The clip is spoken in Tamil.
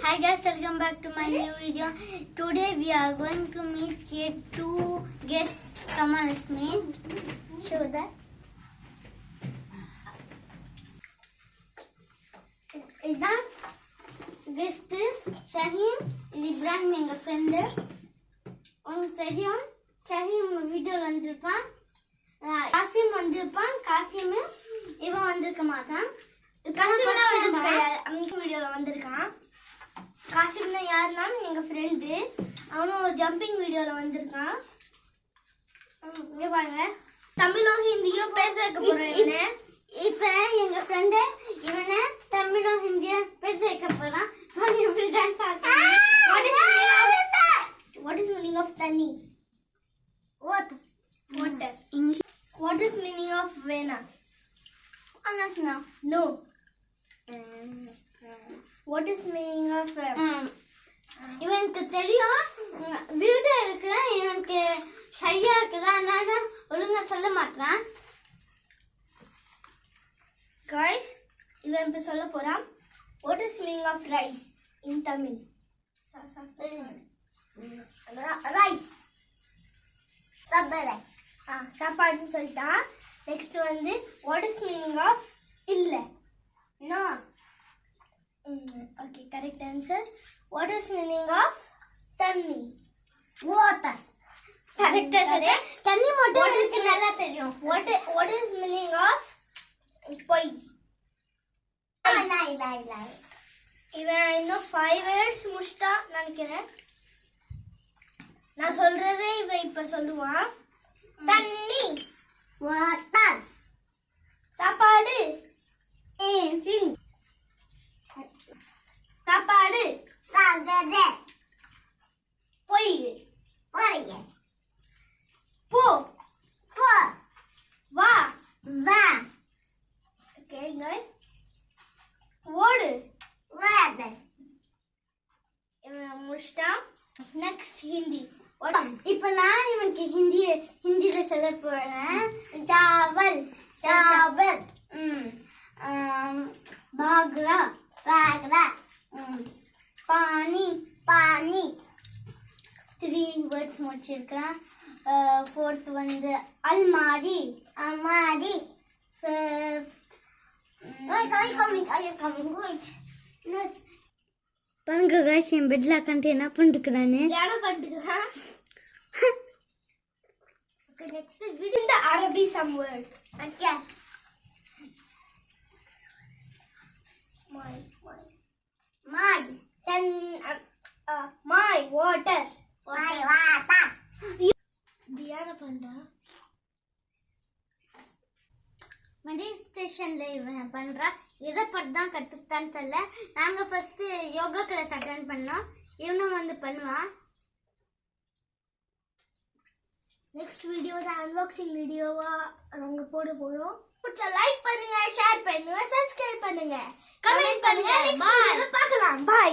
Hi guys, welcome back to my new video. Today we are going to meet here two guests. Come on, let's meet. Show that. இதான் கெஸ்ட் ஷஹீம், இது இப்ராஹிம் எங்க ஃப்ரெண்டு. உங்களுக்கு தெரியும் ஷஹீம் வீடியோல வந்திருப்பான், காசிம் வந்திருப்பான். காசிம் இவன் வந்திருக்க மாட்டான். வீடியோல வந்திருக்கான். காசிம்னா யாருன்னா எங்க ஃப்ரெண்டு. அவனும் ஒரு ஜம்பிங் வீடியோல வந்திருக்கான். இங்க பாருங்க, தமிழும் ஹிந்தியும் பேச வைக்க போறேன். இப்ப எங்க ஃப்ரெண்டு இவனை தமிழும் ஹிந்தியும் பேச வைக்க போறான். What is meaning of tani? Water. English. What is meaning of vena? No. What is meaning of இவனுக்கு தெரியும், வீடியோ இருக்கிற இவனுக்கு ஷையா இருக்குதா, அதனால ஒழுங்கா சொல்ல மாட்டான். Guys, இவன் இப்ப சொல்ல போறான். What is meaning of rice in Tamil? Rice. சாப்பாடுன்னு சொல்லிட்டான். நெக்ஸ்ட் வந்து what is meaning of இல்ல? No. Okay, correct answer. What is meaning of தண்ணி? Water. Correct answer. தண்ணி மட்டும் எனக்கு நல்லா தெரியும். What is meaning of பொய்? lie. இவன் இன்னும் 5 words முடிச்சிட்டா நினைக்கிறேன். நான் சொல்றதே இவன் இப்ப சொல்லுவான். தண்ணி. Water. சாப்பாடு. Eating. சாப்பாடு. சாப்பாடு. பொய். போ. வா. Okay guys. ஓடு. இவன் முடிச்சிட்டான். நெக்ஸ்ட் ஹிந்தி. இப்ப நான் இவனுக்கு ஹிந்தியில சொல்ல போறேன். चावल. भागरा. पानी. 3 words முடிச்சிருக்கேன். 4th வந்து अलमारी. 5th பாருங்க गाइस, என் பெட்ல உட்கார்ந்து என்ன பண்ணிருக்கானே. தியானம் பண்ணிருக்கான். ஓகே, நெக்ஸ்ட் வீடியோ இந்த அரபி some word. Okay. my water. தியானம் பண்றா. மெடிடேஷன்ல இவன் பண்றா. எதை பத்தி தான் கத்துக்கிட்டான்னு தெரியல. நாங்க ஃபர்ஸ்ட் யோகா கிளாஸ் அட்டெண்ட் பண்ணோம். இவனும் வந்து பண்ணுவான். நெக்ஸ்ட் வீடியோ தான் அன்பாக்சிங் வீடியோவா நாங்க போட போறோம். பிடிச்சா லைக் பண்ணுங்க, ஷேர் பண்ணுங்க, சப்ஸ்கிரைப் பண்ணுங்க, கமெண்ட் பண்ணுங்க. நெக்ஸ்ட் வீடியோல பார்க்கலாம். பை.